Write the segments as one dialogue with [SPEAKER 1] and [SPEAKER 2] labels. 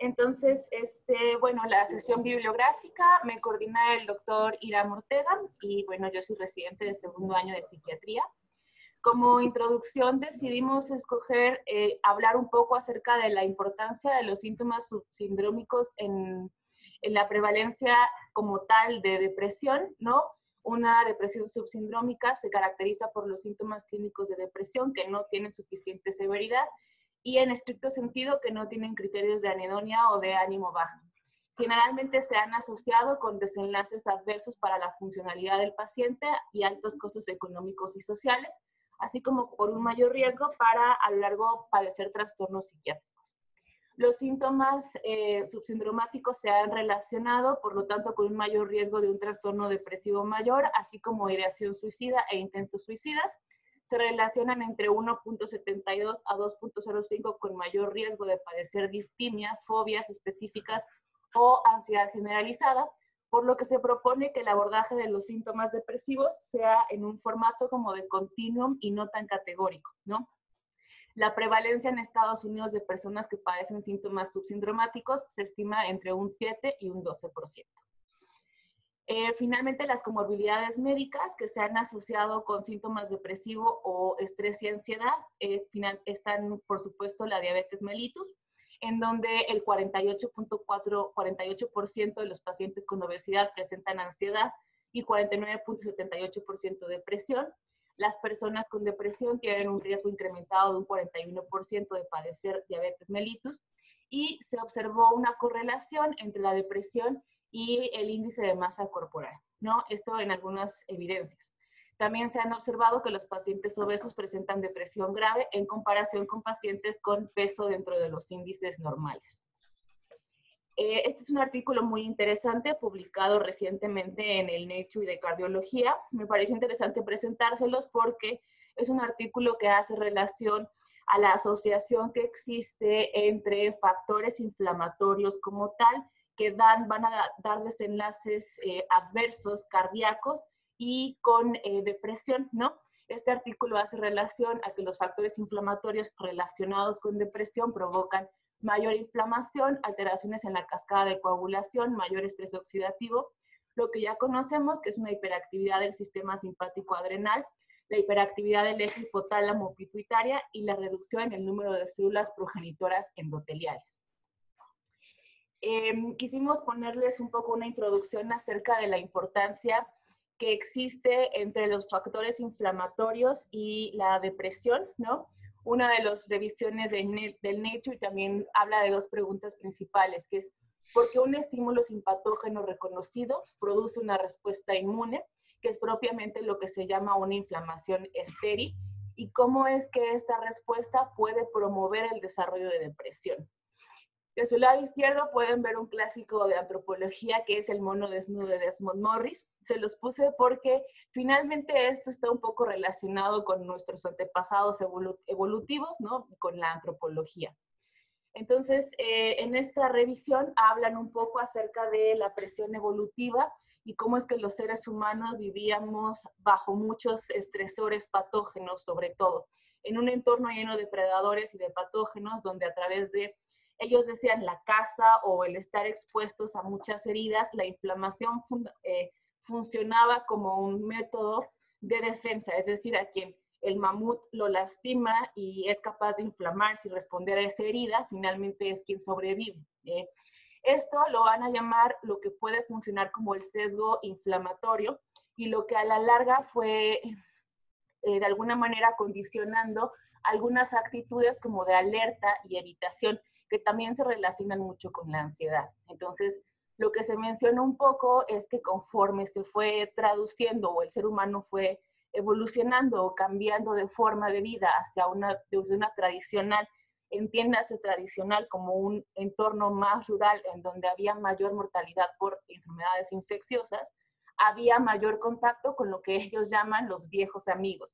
[SPEAKER 1] Entonces, bueno, la sesión bibliográfica me coordina el doctor Iram Ortega y bueno, yo soy residente de segundo año de psiquiatría. Como introducción decidimos escoger hablar un poco acerca de la importancia de los síntomas subsindrómicos en la prevalencia como tal de depresión, ¿no? Una depresión subsindrómica se caracteriza por los síntomas clínicos de depresión que no tienen suficiente severidad y en estricto sentido que no tienen criterios de anedonia o de ánimo bajo. Generalmente se han asociado con desenlaces adversos para la funcionalidad del paciente y altos costos económicos y sociales, así como por un mayor riesgo para a lo largo padecer trastornos psiquiátricos. Los síntomas subsindromáticos se han relacionado, por lo tanto, con un mayor riesgo de un trastorno depresivo mayor, así como ideación suicida e intentos suicidas. Se relacionan entre 1.72 a 2.05 con mayor riesgo de padecer distimia, fobias específicas o ansiedad generalizada, por lo que se propone que el abordaje de los síntomas depresivos sea en un formato como de continuum y no tan categórico, ¿no? La prevalencia en Estados Unidos de personas que padecen síntomas subsindromáticos se estima entre un 7 y un 12%. Finalmente, las comorbilidades médicas que se han asociado con síntomas depresivos o estrés y ansiedad están, por supuesto, la diabetes mellitus, en donde el 48% de los pacientes con obesidad presentan ansiedad y 49.78% depresión. Las personas con depresión tienen un riesgo incrementado de un 41% de padecer diabetes mellitus y se observó una correlación entre la depresión y el índice de masa corporal, ¿no? Esto en algunas evidencias. También se han observado que los pacientes obesos presentan depresión grave en comparación con pacientes con peso dentro de los índices normales. Este es un artículo muy interesante publicado recientemente en el Nature de Cardiología. Me pareció interesante presentárselos porque es un artículo que hace relación a la asociación que existe entre factores inflamatorios como tal, que van a dar desenlaces adversos cardíacos y con depresión, ¿no? Este artículo hace relación a que los factores inflamatorios relacionados con depresión provocan mayor inflamación, alteraciones en la cascada de coagulación, mayor estrés oxidativo, lo que ya conocemos que es una hiperactividad del sistema simpático adrenal, la hiperactividad del eje hipotálamo pituitaria y la reducción en el número de células progenitoras endoteliales. Quisimos ponerles un poco una introducción acerca de la importancia que existe entre los factores inflamatorios y la depresión, ¿no? Una de las revisiones del Nature también habla de dos preguntas principales, que es ¿por qué un estímulo sin patógeno reconocido produce una respuesta inmune, que es propiamente lo que se llama una inflamación estéril? ¿Y cómo es que esta respuesta puede promover el desarrollo de depresión? De su lado izquierdo pueden ver un clásico de antropología que es el mono desnudo de Desmond Morris. Se los puse porque finalmente esto está un poco relacionado con nuestros antepasados evolutivos, ¿no? Con la antropología. Entonces, en esta revisión hablan un poco acerca de la presión evolutiva y cómo es que los seres humanos vivíamos bajo muchos estresores patógenos, sobre todo, en un entorno lleno de predadores y de patógenos, donde a través de ellos decían la caza o el estar expuestos a muchas heridas, la inflamación funcionaba como un método de defensa, es decir, a quien el mamut lo lastima y es capaz de inflamarse y responder a esa herida, finalmente es quien sobrevive. Esto lo van a llamar lo que puede funcionar como el sesgo inflamatorio y lo que a la larga fue de alguna manera condicionando algunas actitudes como de alerta y evitación, que también se relacionan mucho con la ansiedad. Entonces, lo que se menciona un poco es que conforme se fue traduciendo o el ser humano fue evolucionando o cambiando de forma de vida hacia una tradicional, entiéndase tradicional como un entorno más rural en donde había mayor mortalidad por enfermedades infecciosas, había mayor contacto con lo que ellos llaman los viejos amigos,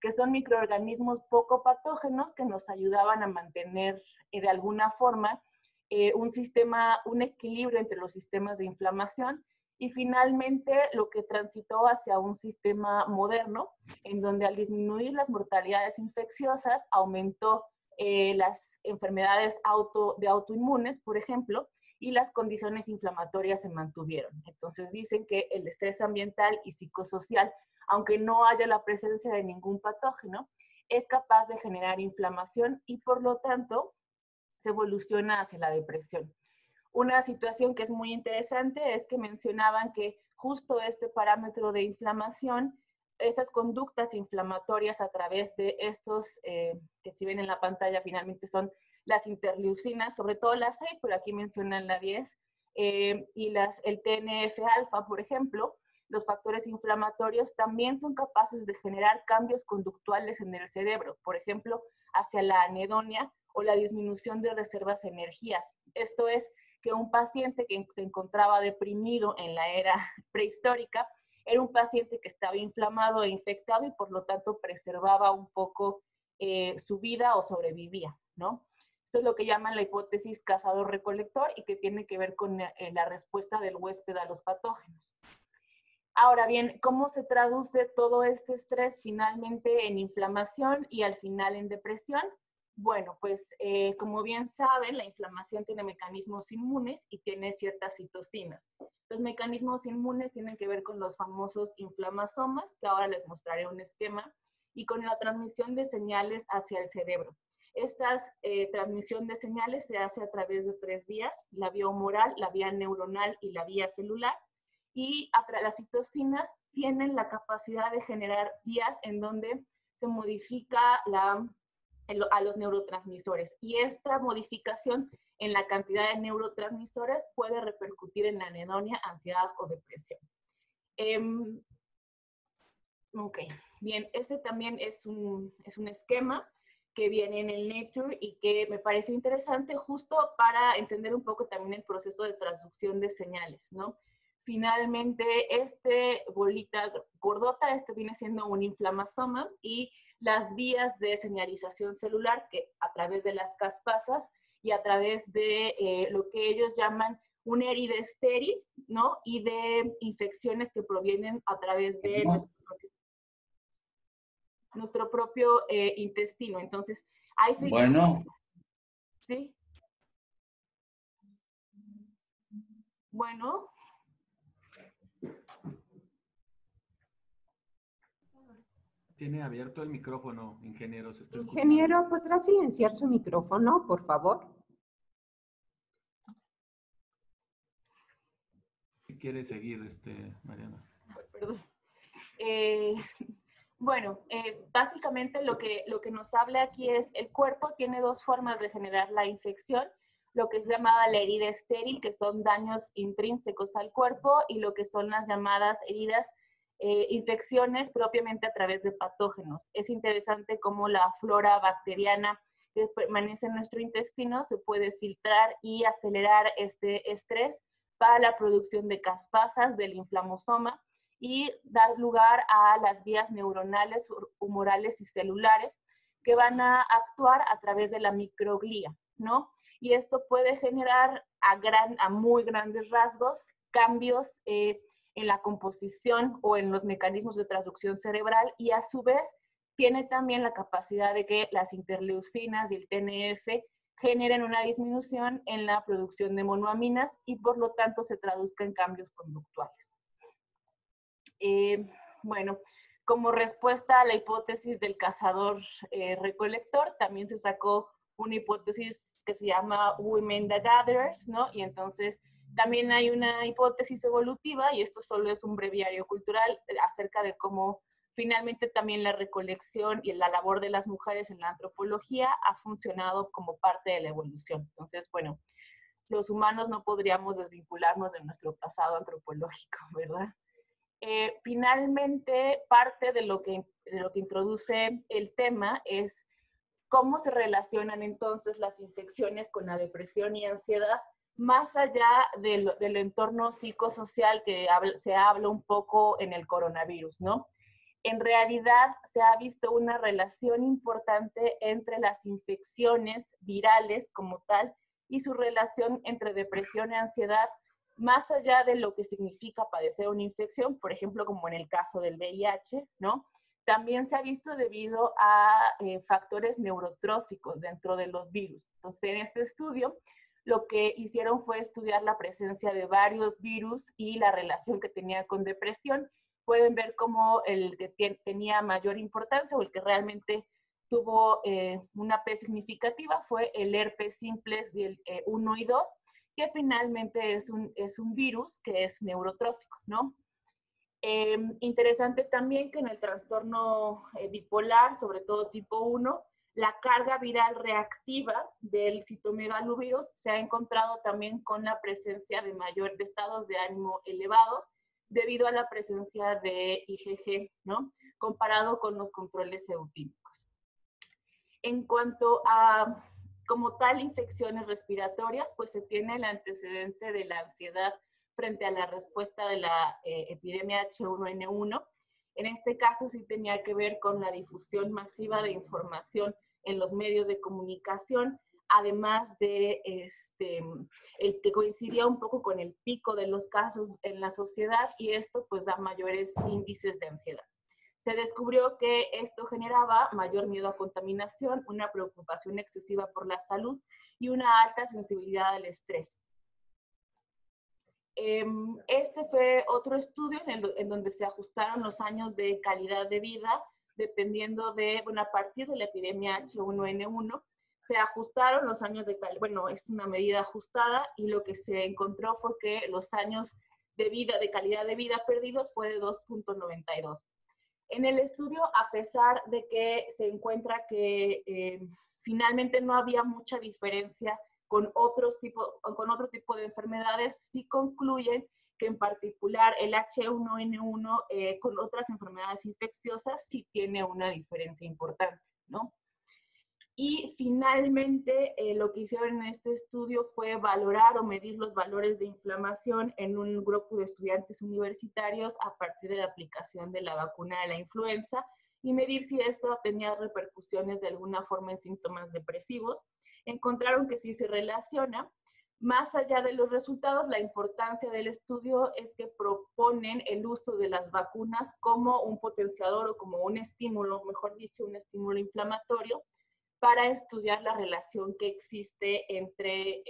[SPEAKER 1] que son microorganismos poco patógenos que nos ayudaban a mantener de alguna forma un equilibrio entre los sistemas de inflamación y finalmente lo que transitó hacia un sistema moderno en donde al disminuir las mortalidades infecciosas aumentó las enfermedades autoinmunes, por ejemplo, y las condiciones inflamatorias se mantuvieron. Entonces dicen que el estrés ambiental y psicosocial, aunque no haya la presencia de ningún patógeno, es capaz de generar inflamación y por lo tanto se evoluciona hacia la depresión. Una situación que es muy interesante es que mencionaban que justo este parámetro de inflamación, estas conductas inflamatorias a través de estos, que si ven en la pantalla finalmente son las interleucinas, sobre todo las 6, pero aquí mencionan la 10, y el TNF-alfa, por ejemplo, los factores inflamatorios también son capaces de generar cambios conductuales en el cerebro, por ejemplo, hacia la anedonia o la disminución de reservas de energías. Esto es que un paciente que se encontraba deprimido en la era prehistórica era un paciente que estaba inflamado e infectado y por lo tanto preservaba un poco su vida o sobrevivía, ¿no? Esto es lo que llaman la hipótesis cazador-recolector y que tiene que ver con la respuesta del huésped a los patógenos. Ahora bien, ¿cómo se traduce todo este estrés finalmente en inflamación y al final en depresión? Bueno, pues como bien saben, la inflamación tiene mecanismos inmunes y tiene ciertas citocinas. Los mecanismos inmunes tienen que ver con los famosos inflamasomas, que ahora les mostraré un esquema, y con la transmisión de señales hacia el cerebro. Esta transmisión de señales se hace a través de 3 vías, la vía humoral, la vía neuronal y la vía celular. Y las citocinas tienen la capacidad de generar vías en donde se modifica a los neurotransmisores. Y esta modificación en la cantidad de neurotransmisores puede repercutir en anedonia, ansiedad o depresión. Ok, bien, este también es un esquema que viene en el Nature y que me pareció interesante justo para entender un poco también el proceso de transducción de señales, ¿no? Finalmente, bolita gordota, viene siendo un inflamasoma y las vías de señalización celular que a través de las caspasas y a través de lo que ellos llaman una herida estéril, ¿no? Y de infecciones que provienen a través de nuestro propio intestino. Entonces, hay filtros.
[SPEAKER 2] Bueno.
[SPEAKER 1] ¿Sí? Bueno.
[SPEAKER 3] Tiene abierto el micrófono, ingeniero.
[SPEAKER 4] Ingeniero, ¿podrá silenciar su micrófono, por favor?
[SPEAKER 3] Si quiere seguir, Mariana.
[SPEAKER 1] Perdón. Bueno, básicamente lo que nos habla aquí es el cuerpo tiene 2 formas de generar la infección, lo que es llamada la herida estéril, que son daños intrínsecos al cuerpo, y lo que son las llamadas heridas, infecciones propiamente a través de patógenos. Es interesante cómo la flora bacteriana que permanece en nuestro intestino se puede filtrar y acelerar este estrés para la producción de caspasas del inflamosoma y dar lugar a las vías neuronales, humorales y celulares que van a actuar a través de la microglía, ¿no? Y esto puede generar a muy grandes rasgos cambios en la composición o en los mecanismos de transducción cerebral y a su vez tiene también la capacidad de que las interleucinas y el TNF generen una disminución en la producción de monoaminas y por lo tanto se traduzca en cambios conductuales. Bueno, como respuesta a la hipótesis del cazador-recolector, también se sacó una hipótesis que se llama Women the Gatherers, ¿no? Y entonces también hay una hipótesis evolutiva, y esto solo es un breviario cultural acerca de cómo finalmente también la recolección y la labor de las mujeres en la antropología ha funcionado como parte de la evolución. Entonces, bueno, los humanos no podríamos desvincularnos de nuestro pasado antropológico, ¿verdad? Finalmente, parte de lo que introduce el tema es cómo se relacionan entonces las infecciones con la depresión y ansiedad, más allá del entorno psicosocial que se habla un poco en el coronavirus, ¿no? En realidad se ha visto una relación importante entre las infecciones virales como tal y su relación entre depresión y ansiedad, más allá de lo que significa padecer una infección, por ejemplo, como en el caso del VIH, ¿no? también se ha visto debido a factores neurotróficos dentro de los virus. Entonces, en este estudio, lo que hicieron fue estudiar la presencia de varios virus y la relación que tenía con depresión. Pueden ver cómo el que tenía mayor importancia o el que realmente tuvo una P significativa fue el herpes simplex 1 y 2, que finalmente es un virus que es neurotrófico, ¿no? Interesante también que en el trastorno bipolar, sobre todo tipo 1, la carga viral reactiva del citomegalovirus se ha encontrado también con la presencia de estados de ánimo elevados debido a la presencia de IgG, ¿no? Comparado con los controles eutímicos. En cuanto a, como tal, infecciones respiratorias, pues se tiene el antecedente de la ansiedad frente a la respuesta de la epidemia H1N1. En este caso sí tenía que ver con la difusión masiva de información en los medios de comunicación, además de el que coincidía un poco con el pico de los casos en la sociedad, y esto pues da mayores índices de ansiedad. Se descubrió que esto generaba mayor miedo a contaminación, una preocupación excesiva por la salud y una alta sensibilidad al estrés. Este fue otro estudio en donde se ajustaron los años de calidad de vida dependiendo de, bueno, a partir de la epidemia H1N1, se ajustaron los años de calidad, bueno, es una medida ajustada, y lo que se encontró fue que los años de vida, de calidad de vida perdidos fue de 2.92. En el estudio, a pesar de que se encuentra que finalmente no había mucha diferencia con otro tipo de enfermedades, sí concluyen que en particular el H1N1 con otras enfermedades infecciosas sí tiene una diferencia importante, ¿no? Y finalmente lo que hicieron en este estudio fue valorar o medir los valores de inflamación en un grupo de estudiantes universitarios a partir de la aplicación de la vacuna de la influenza y medir si esto tenía repercusiones de alguna forma en síntomas depresivos. Encontraron que sí se relaciona. Más allá de los resultados, la importancia del estudio es que proponen el uso de las vacunas como un potenciador o como un estímulo, mejor dicho, un estímulo inflamatorio, para estudiar la relación que existe entre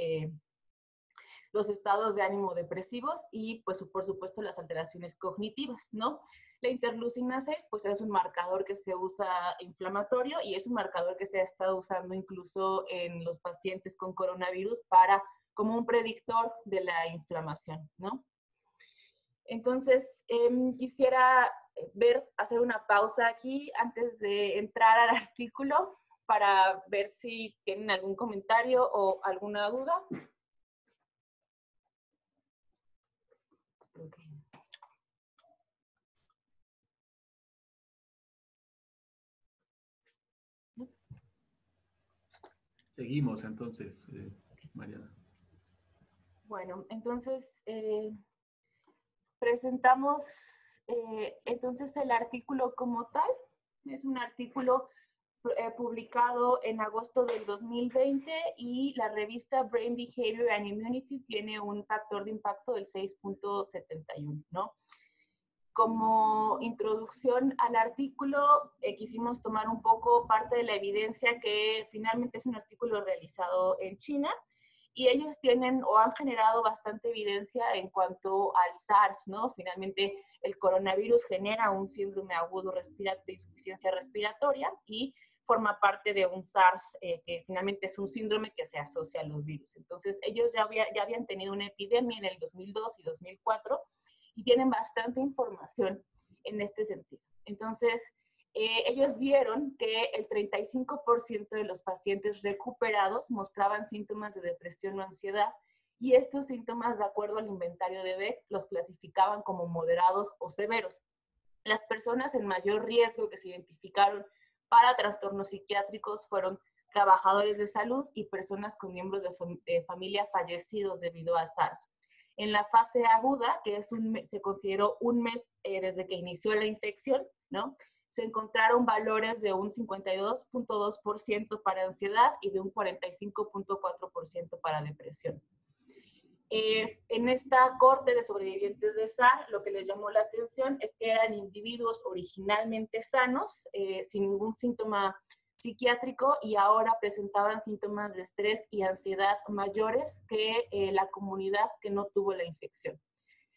[SPEAKER 1] los estados de ánimo depresivos y, pues, por supuesto, las alteraciones cognitivas, ¿no? La interleucina 6, pues, es un marcador que se usa inflamatorio y es un marcador que se ha estado usando incluso en los pacientes con coronavirus como un predictor de la inflamación, ¿no? Entonces, quisiera hacer una pausa aquí antes de entrar al artículo para ver si tienen algún comentario o alguna duda. Okay.
[SPEAKER 3] Seguimos entonces, Mariana.
[SPEAKER 1] Bueno, entonces presentamos entonces el artículo como tal. Es un artículo publicado en agosto del 2020 y la revista Brain Behavior and Immunity tiene un factor de impacto del 6.71, ¿no? Como introducción al artículo, quisimos tomar un poco parte de la evidencia que finalmente es un artículo realizado en China, y ellos tienen o han generado bastante evidencia en cuanto al SARS, ¿no? Finalmente el coronavirus genera un síndrome agudo de insuficiencia respiratoria y forma parte de un SARS que finalmente es un síndrome que se asocia a los virus. Entonces ellos ya habían tenido una epidemia en el 2002 y 2004 y tienen bastante información en este sentido. Entonces, ellos vieron que el 35% de los pacientes recuperados mostraban síntomas de depresión o ansiedad, y estos síntomas, de acuerdo al inventario de Beck, los clasificaban como moderados o severos. Las personas en mayor riesgo que se identificaron para trastornos psiquiátricos fueron trabajadores de salud y personas con miembros de familia fallecidos debido a SARS. En la fase aguda, que se consideró un mes desde que inició la infección, ¿no? Se encontraron valores de un 52.2% para ansiedad y de un 45.4% para depresión. En esta corte de sobrevivientes de SARS, lo que les llamó la atención es que eran individuos originalmente sanos, sin ningún síntoma psiquiátrico, y ahora presentaban síntomas de estrés y ansiedad mayores que la comunidad que no tuvo la infección.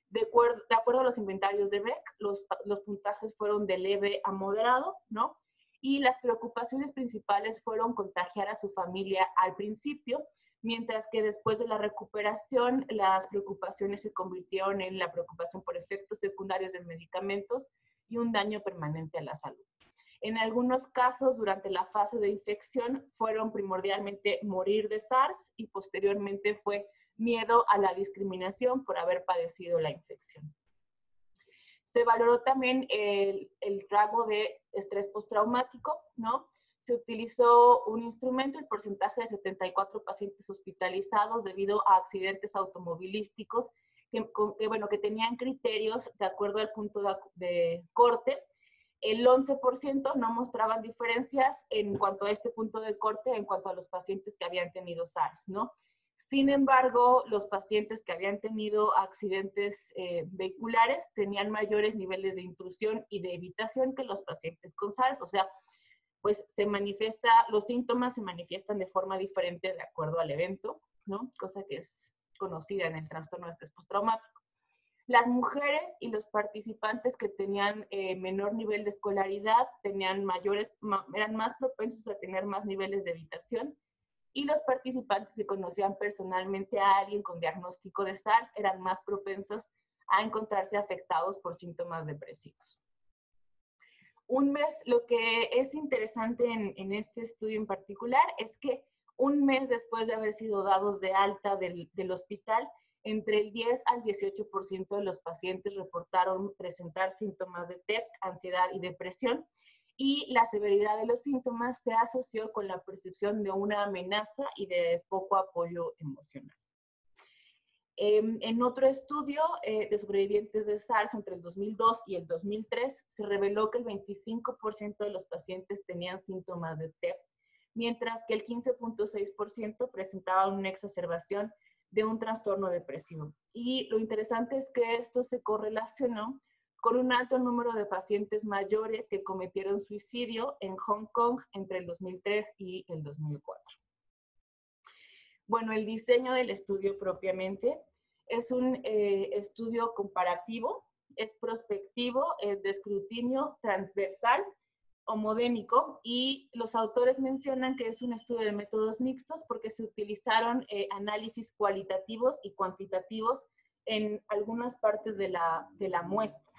[SPEAKER 1] De acuerdo a los inventarios de Beck, los puntajes fueron de leve a moderado, ¿no? Y las preocupaciones principales fueron contagiar a su familia al principio, mientras que después de la recuperación, las preocupaciones se convirtieron en la preocupación por efectos secundarios de medicamentos y un daño permanente a la salud. En algunos casos, durante la fase de infección, fueron primordialmente morir de SARS y posteriormente fue miedo a la discriminación por haber padecido la infección. Se valoró también el rasgo de estrés postraumático, ¿no? Se utilizó un instrumento, el porcentaje de 74 pacientes hospitalizados debido a accidentes automovilísticos que tenían criterios de acuerdo al punto de corte. El 11% no mostraban diferencias en cuanto a este punto de corte, en cuanto a los pacientes que habían tenido SARS, ¿no? Sin embargo, los pacientes que habían tenido accidentes vehiculares tenían mayores niveles de intrusión y de evitación que los pacientes con SARS. O sea, pues los síntomas se manifiestan de forma diferente de acuerdo al evento, ¿no? Cosa que es conocida en el trastorno de estrés postraumático. Las mujeres y los participantes que tenían menor nivel de escolaridad eran más propensos a tener más niveles de evitación, y los participantes que conocían personalmente a alguien con diagnóstico de SARS eran más propensos a encontrarse afectados por síntomas depresivos. Lo que es interesante en este estudio en particular es que un mes después de haber sido dados de alta del hospital, entre el 10 al 18% de los pacientes reportaron presentar síntomas de TEP, ansiedad y depresión, y la severidad de los síntomas se asoció con la percepción de una amenaza y de poco apoyo emocional. En otro estudio de sobrevivientes de SARS entre el 2002 y el 2003, se reveló que el 25% de los pacientes tenían síntomas de TEP, mientras que el 15.6% presentaban una exacerbación de un trastorno depresivo. Y lo interesante es que esto se correlacionó con un alto número de pacientes mayores que cometieron suicidio en Hong Kong entre el 2003 y el 2004. Bueno, el diseño del estudio propiamente es un estudio comparativo, es prospectivo, es de escrutinio transversal, homodémico, y los autores mencionan que es un estudio de métodos mixtos porque se utilizaron análisis cualitativos y cuantitativos en algunas partes de la muestra.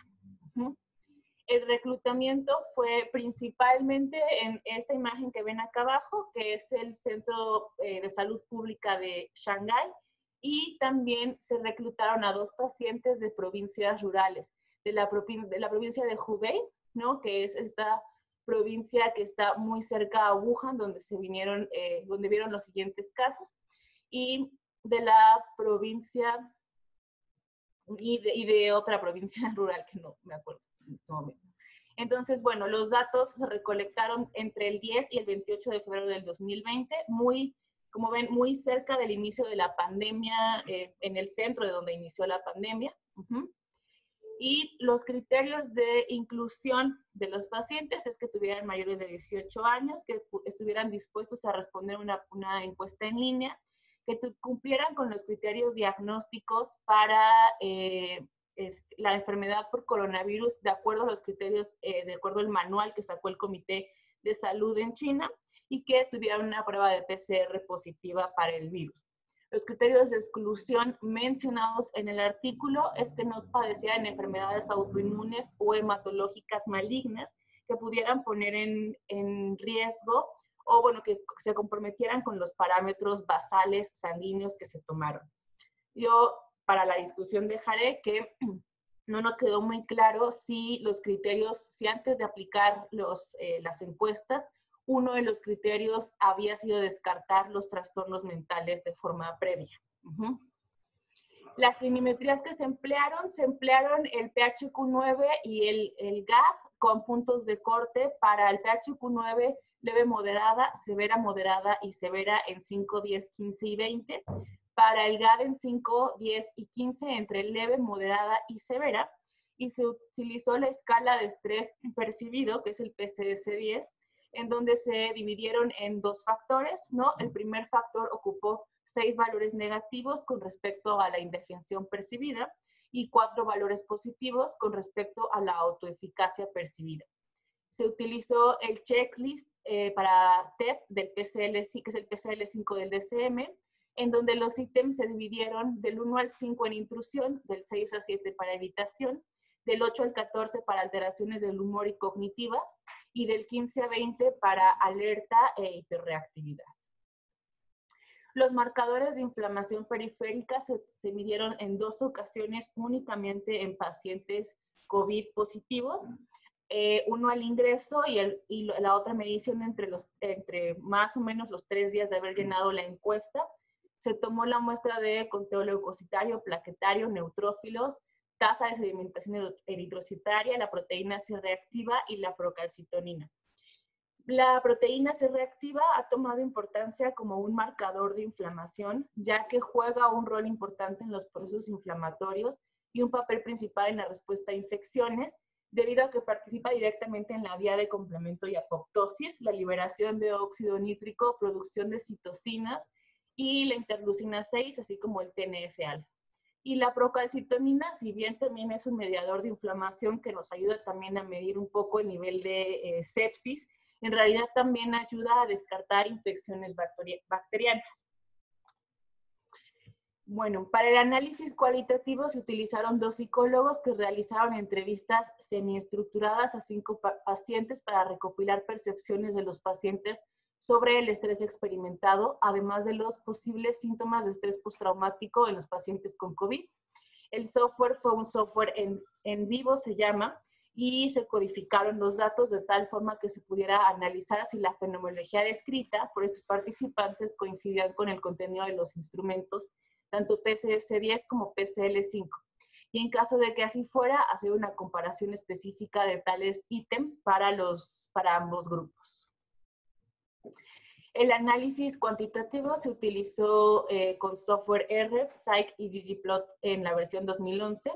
[SPEAKER 1] El reclutamiento fue principalmente en esta imagen que ven acá abajo, que es el Centro de Salud Pública de Shanghái, y también se reclutaron a 2 pacientes de provincias rurales, de la provincia de Hubei, ¿no? Que es esta provincia que está muy cerca a Wuhan, donde vieron los siguientes casos, y de la provincia, y de otra provincia rural que no me acuerdo en este momento. Entonces, bueno, los datos se recolectaron entre el 10 y el 28 de febrero del 2020, como ven, muy cerca del inicio de la pandemia, en el centro de donde inició la pandemia. Y los criterios de inclusión de los pacientes es que tuvieran mayores de 18 años, que estuvieran dispuestos a responder una encuesta en línea, que cumplieran con los criterios diagnósticos para la enfermedad por coronavirus, de acuerdo a los criterios, de acuerdo al manual que sacó el Comité de Salud en China, y que tuvieran una prueba de PCR positiva para el virus. Los criterios de exclusión mencionados en el artículo es que no padecieran enfermedades autoinmunes o hematológicas malignas que pudieran poner en riesgo, o bueno, que se comprometieran con los parámetros basales sanguíneos que se tomaron. Yo, para la discusión, dejaré que no nos quedó muy claro si los criterios, si antes de aplicar las encuestas, uno de los criterios había sido descartar los trastornos mentales de forma previa. Las clinimetrías que se emplearon el PHQ-9 y el GAF con puntos de corte para el PHQ-9 leve moderada, severa moderada y severa en 5, 10, 15 y 20. para el GAD en 5, 10 y 15 entre leve, moderada y severa, y se utilizó la escala de estrés percibido, que es el PCS-10, en donde se dividieron en 2 factores, ¿no? El primer factor ocupó 6 valores negativos con respecto a la indefensión percibida y 4 valores positivos con respecto a la autoeficacia percibida. Se utilizó el checklist para TEP del PCL, que es el PCL5 del DCM, en donde los ítems se dividieron del 1 al 5 en intrusión, del 6 a 7 para evitación, del 8 al 14 para alteraciones del humor y cognitivas, y del 15 a 20 para alerta e hiperreactividad. Los marcadores de inflamación periférica se midieron en 2 ocasiones únicamente en pacientes COVID positivos, uno al ingreso y la otra medición entre más o menos los 3 días de haber llenado la encuesta. Se tomó la muestra de conteo leucocitario, plaquetario, neutrófilos, tasa de sedimentación eritrocitaria, la proteína C reactiva y la procalcitonina. La proteína C reactiva ha tomado importancia como un marcador de inflamación, ya que juega un rol importante en los procesos inflamatorios y un papel principal en la respuesta a infecciones, debido a que participa directamente en la vía de complemento y apoptosis, la liberación de óxido nítrico, producción de citocinas y la interleucina 6, así como el TNF-alfa. Y la procalcitonina, si bien también es un mediador de inflamación que nos ayuda también a medir un poco el nivel de sepsis, en realidad también ayuda a descartar infecciones bacterianas. Bueno, para el análisis cualitativo se utilizaron 2 psicólogos que realizaron entrevistas semiestructuradas a 5 pacientes para recopilar percepciones de los pacientes sobre el estrés experimentado, además de los posibles síntomas de estrés postraumático en los pacientes con COVID. El software fue un software en vivo, se llama, y se codificaron los datos de tal forma que se pudiera analizar si la fenomenología descrita por estos participantes coincidían con el contenido de los instrumentos, tanto PCS-10 como PCL5. Y en caso de que así fuera, hacer una comparación específica de tales ítems para ambos grupos. El análisis cuantitativo se utilizó con software R, Psych y ggplot en la versión 2011.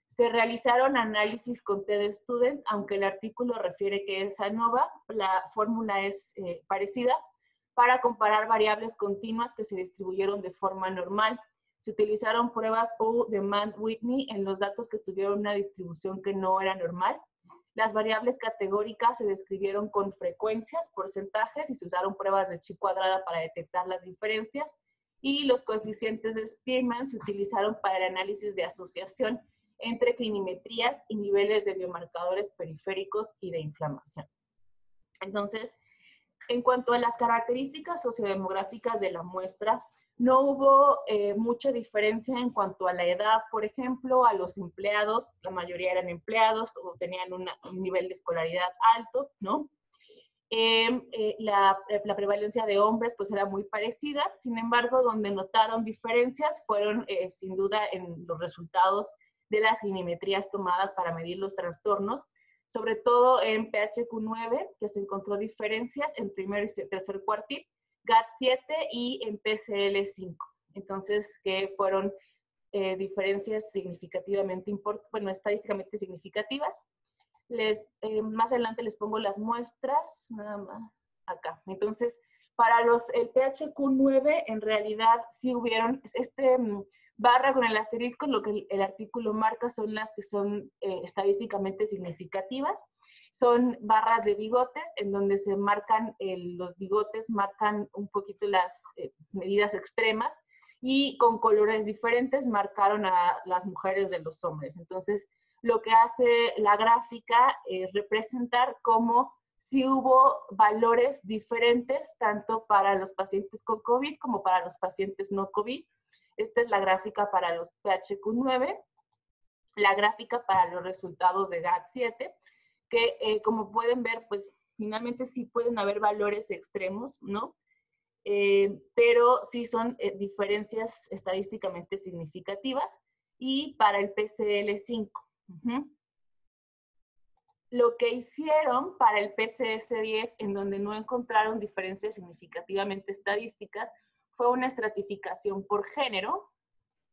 [SPEAKER 1] Se realizaron análisis con TDStudent, aunque el artículo refiere que es ANOVA, la fórmula es parecida, para comparar variables continuas que se distribuyeron de forma normal. Se utilizaron pruebas Demand-Whitney en los datos que tuvieron una distribución que no era normal. Las variables categóricas se describieron con frecuencias, porcentajes, y se usaron pruebas de chi cuadrada para detectar las diferencias. Y los coeficientes de Spearman se utilizaron para el análisis de asociación entre clinimetrías y niveles de biomarcadores periféricos y de inflamación. Entonces, en cuanto a las características sociodemográficas de la muestra, no hubo mucha diferencia en cuanto a la edad, por ejemplo, a los empleados, la mayoría eran empleados o tenían un nivel de escolaridad alto, ¿no? La prevalencia de hombres pues era muy parecida, sin embargo, donde notaron diferencias fueron sin duda en los resultados de las clinimetrías tomadas para medir los trastornos, sobre todo en PHQ-9, que se encontró diferencias en primer y tercer cuartil, GAD-7 y en PCL5. Entonces, que fueron diferencias significativamente estadísticamente significativas. Más adelante les pongo las muestras, nada más acá. Entonces, para el PHQ-9, en realidad sí hubieron, barra con el asterisco, lo que el artículo marca son las que son estadísticamente significativas. Son barras de bigotes, en donde se marcan, los bigotes marcan un poquito las medidas extremas, y con colores diferentes marcaron a las mujeres de los hombres. Entonces, lo que hace la gráfica es representar cómo sí hubo valores diferentes, tanto para los pacientes con COVID como para los pacientes no COVID. Esta es la gráfica para los PHQ-9, la gráfica para los resultados de GAD-7, que como pueden ver, pues finalmente sí pueden haber valores extremos, ¿no? Pero sí son diferencias estadísticamente significativas. Y para el PCL5. Lo que hicieron para el PCS-10, en donde no encontraron diferencias significativamente estadísticas, fue una estratificación por género,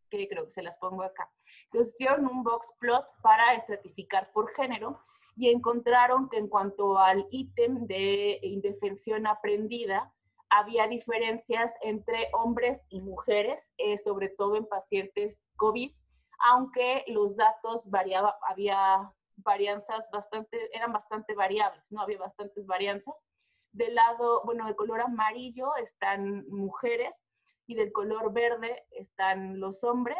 [SPEAKER 1] que creo que se las pongo acá. Entonces hicieron un box plot para estratificar por género y encontraron que en cuanto al ítem de indefensión aprendida, había diferencias entre hombres y mujeres, sobre todo en pacientes COVID, aunque los datos variaban, había varianzas eran bastante variables, ¿no? Había bastantes varianzas. Del lado, bueno, del color amarillo están mujeres y del color verde están los hombres,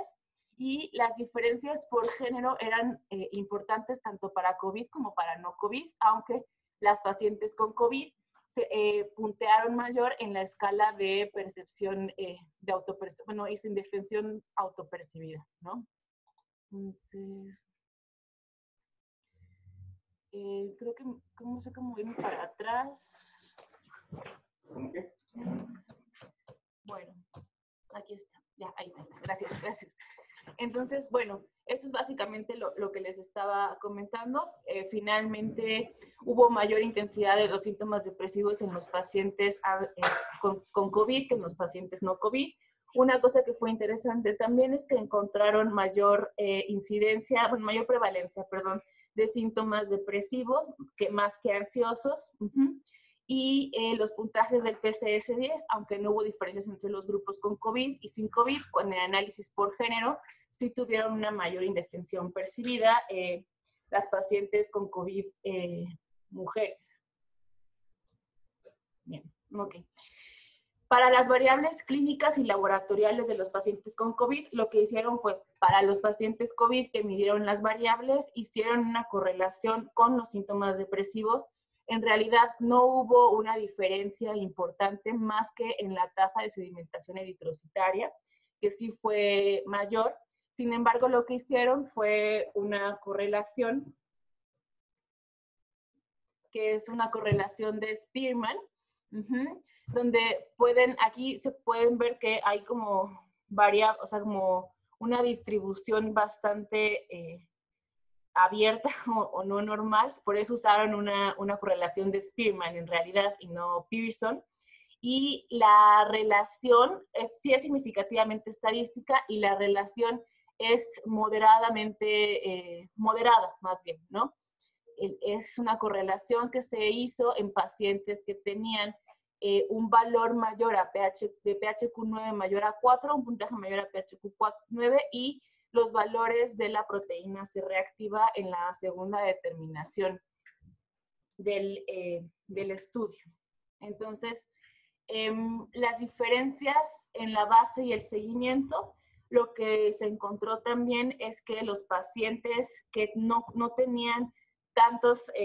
[SPEAKER 1] y las diferencias por género eran importantes tanto para COVID como para no COVID, aunque las pacientes con COVID se puntearon mayor en la escala de percepción de autopercepción, bueno, es indefensión autopercibida, ¿no? Entonces, creo que, no sé cómo irme para atrás. Bueno, aquí está, ya, ahí está, gracias, gracias. Entonces, bueno, esto es básicamente lo que les estaba comentando. Finalmente, hubo mayor intensidad de los síntomas depresivos en los pacientes con COVID que en los pacientes no COVID. Una cosa que fue interesante también es que encontraron mayor incidencia, bueno, mayor prevalencia, perdón, de síntomas depresivos más que ansiosos. Y los puntajes del PCS-10, aunque no hubo diferencias entre los grupos con COVID y sin COVID, con el análisis por género, sí tuvieron una mayor indefensión percibida las pacientes con COVID mujeres. Bien, ok. Para las variables clínicas y laboratoriales de los pacientes con COVID, lo que hicieron fue, para los pacientes COVID que midieron las variables, hicieron una correlación con los síntomas depresivos. En realidad no hubo una diferencia importante más que en la tasa de sedimentación eritrocitaria, que sí fue mayor. Sin embargo, lo que hicieron fue una correlación, que es una correlación de Spearman, donde aquí se pueden ver que hay como o sea, como una distribución bastante abierta o no normal, por eso usaron una correlación de Spearman en realidad y no Pearson. Y la relación sí es significativamente estadística y la relación es moderadamente, moderada más bien, ¿no? Es una correlación que se hizo en pacientes que tenían un valor mayor de PHQ-9 mayor a 4, un puntaje mayor a PHQ-9 y los valores de la proteína C reactiva en la segunda determinación del estudio. Entonces, las diferencias en la base y el seguimiento, lo que se encontró también es que los pacientes que no tenían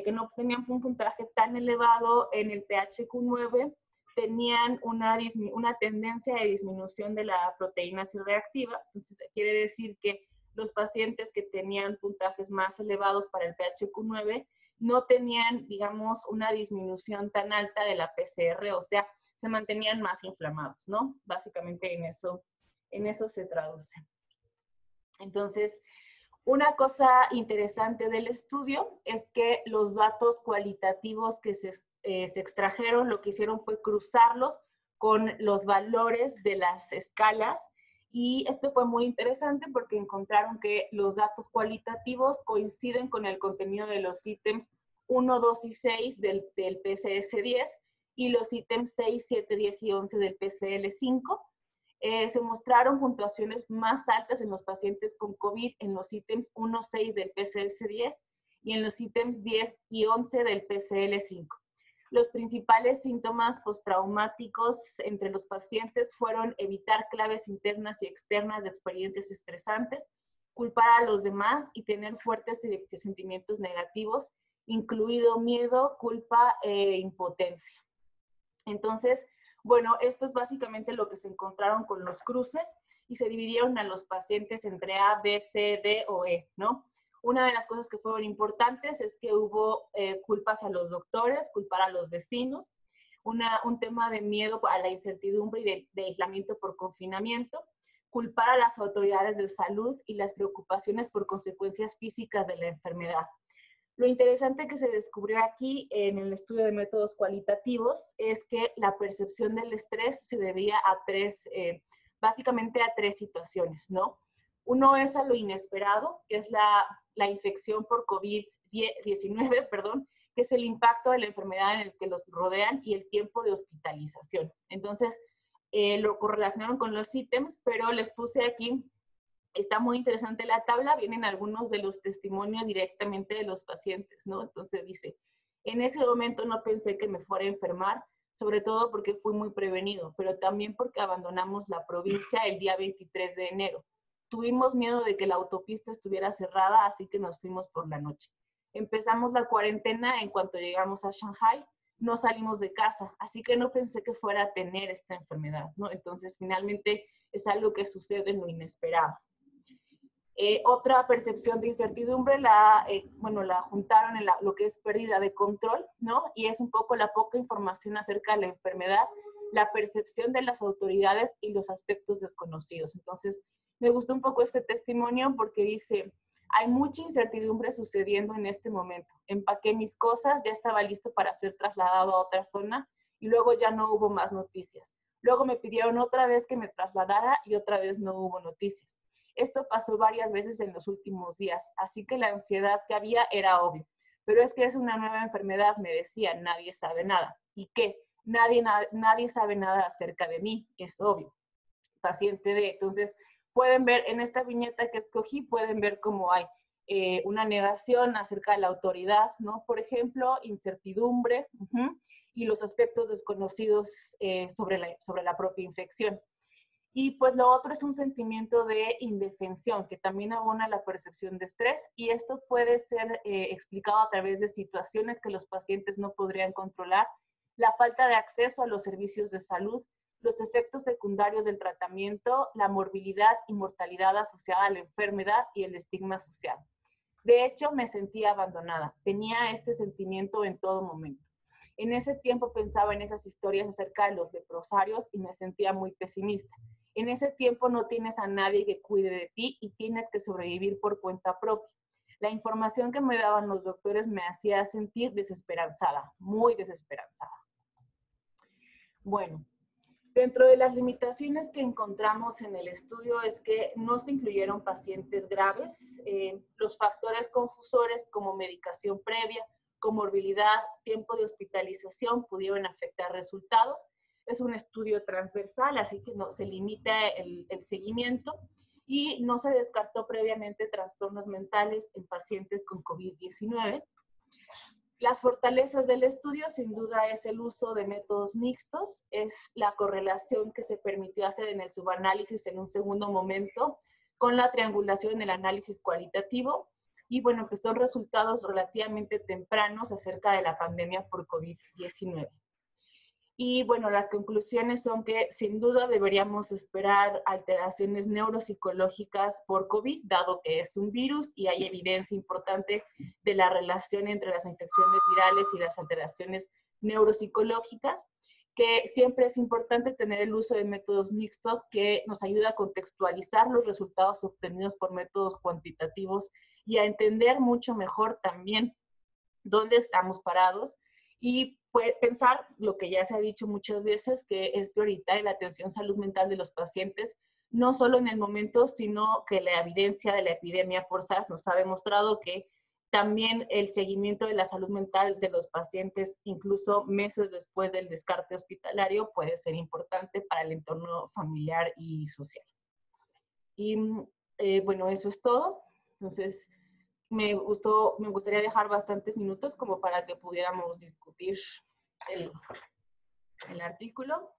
[SPEAKER 1] que no tenían un puntaje tan elevado en el PHQ-9, tenían una tendencia de disminución de la proteína C reactiva. Entonces, quiere decir que los pacientes que tenían puntajes más elevados para el PHQ-9 no tenían, digamos, una disminución tan alta de la PCR, o sea, se mantenían más inflamados, ¿no? Básicamente en eso se traduce. Entonces, una cosa interesante del estudio es que los datos cualitativos que se extrajeron, lo que hicieron fue cruzarlos con los valores de las escalas, y esto fue muy interesante porque encontraron que los datos cualitativos coinciden con el contenido de los ítems 1, 2 y 6 del PCS-10 y los ítems 6, 7, 10 y 11 del PCL-5. Se mostraron puntuaciones más altas en los pacientes con COVID en los ítems 1, 6 del PCS-10 y en los ítems 10 y 11 del PCL-5. Los principales síntomas postraumáticos entre los pacientes fueron evitar claves internas y externas de experiencias estresantes, culpar a los demás y tener fuertes sentimientos negativos, incluido miedo, culpa e impotencia. Entonces, bueno, esto es básicamente lo que se encontraron con los cruces y se dividieron a los pacientes entre A, B, C, D o E, ¿no? Una de las cosas que fueron importantes es que hubo culpas a los doctores, culpar a los vecinos, un tema de miedo a la incertidumbre y de aislamiento por confinamiento, culpar a las autoridades de salud y las preocupaciones por consecuencias físicas de la enfermedad. Lo interesante que se descubrió aquí en el estudio de métodos cualitativos es que la percepción del estrés se debía a básicamente a tres situaciones, ¿no? Uno es a lo inesperado, que es la infección por COVID-19, perdón, que es el impacto de la enfermedad en el que los rodean y el tiempo de hospitalización. Entonces, lo correlacionaron con los ítems, pero les puse aquí, está muy interesante la tabla, vienen algunos de los testimonios directamente de los pacientes, ¿no? Entonces dice, en ese momento no pensé que me fuera a enfermar, sobre todo porque fui muy prevenido, pero también porque abandonamos la provincia el día 23 de enero. Tuvimos miedo de que la autopista estuviera cerrada, así que nos fuimos por la noche. Empezamos la cuarentena en cuanto llegamos a Shanghai, no salimos de casa, así que no pensé que fuera a tener esta enfermedad, ¿no? Entonces, finalmente, es algo que sucede en lo inesperado. Otra percepción de incertidumbre la juntaron en lo que es pérdida de control, ¿no? Y es un poco la poca información acerca de la enfermedad, la percepción de las autoridades y los aspectos desconocidos. Entonces, me gustó un poco este testimonio porque dice, hay mucha incertidumbre sucediendo en este momento. Empaqué mis cosas, ya estaba listo para ser trasladado a otra zona y luego ya no hubo más noticias. Luego me pidieron otra vez que me trasladara y otra vez no hubo noticias. Esto pasó varias veces en los últimos días, así que la ansiedad que había era obvio. Pero es que es una nueva enfermedad, me decían, nadie sabe nada. ¿Y qué? Nadie sabe nada acerca de mí, es obvio. Paciente D. Entonces, pueden ver en esta viñeta que escogí, pueden ver cómo hay una negación acerca de la autoridad, ¿no? Por ejemplo, incertidumbre y los aspectos desconocidos sobre la propia infección. Y pues lo otro es un sentimiento de indefensión, que también abona la percepción de estrés, y esto puede ser explicado a través de situaciones que los pacientes no podrían controlar, la falta de acceso a los servicios de salud, los efectos secundarios del tratamiento, la morbilidad y mortalidad asociada a la enfermedad y el estigma social. De hecho, me sentía abandonada, tenía este sentimiento en todo momento. En ese tiempo pensaba en esas historias acerca de los leprosarios y me sentía muy pesimista. En ese tiempo no tienes a nadie que cuide de ti y tienes que sobrevivir por cuenta propia. La información que me daban los doctores me hacía sentir desesperanzada, muy desesperanzada. Bueno, dentro de las limitaciones que encontramos en el estudio es que no se incluyeron pacientes graves. Los factores confusores como medicación previa, comorbilidad, tiempo de hospitalización pudieron afectar resultados. Es un estudio transversal, así que no se limita el seguimiento y no se descartó previamente trastornos mentales en pacientes con COVID-19. Las fortalezas del estudio, sin duda, es el uso de métodos mixtos, es la correlación que se permitió hacer en el subanálisis en un segundo momento con la triangulación en el análisis cualitativo y, bueno, que son resultados relativamente tempranos acerca de la pandemia por COVID-19. Y bueno, las conclusiones son que sin duda deberíamos esperar alteraciones neuropsicológicas por COVID, dado que es un virus y hay evidencia importante de la relación entre las infecciones virales y las alteraciones neuropsicológicas, que siempre es importante tener el uso de métodos mixtos que nos ayuda a contextualizar los resultados obtenidos por métodos cuantitativos y a entender mucho mejor también dónde estamos parados y pensar lo que ya se ha dicho muchas veces, que es prioritaria la atención salud mental de los pacientes, no solo en el momento, sino que la evidencia de la epidemia por SARS nos ha demostrado que también el seguimiento de la salud mental de los pacientes, incluso meses después del descarte hospitalario, puede ser importante para el entorno familiar y social. Y bueno, eso es todo. Entonces, me gustaría dejar bastantes minutos como para que pudiéramos discutir el artículo.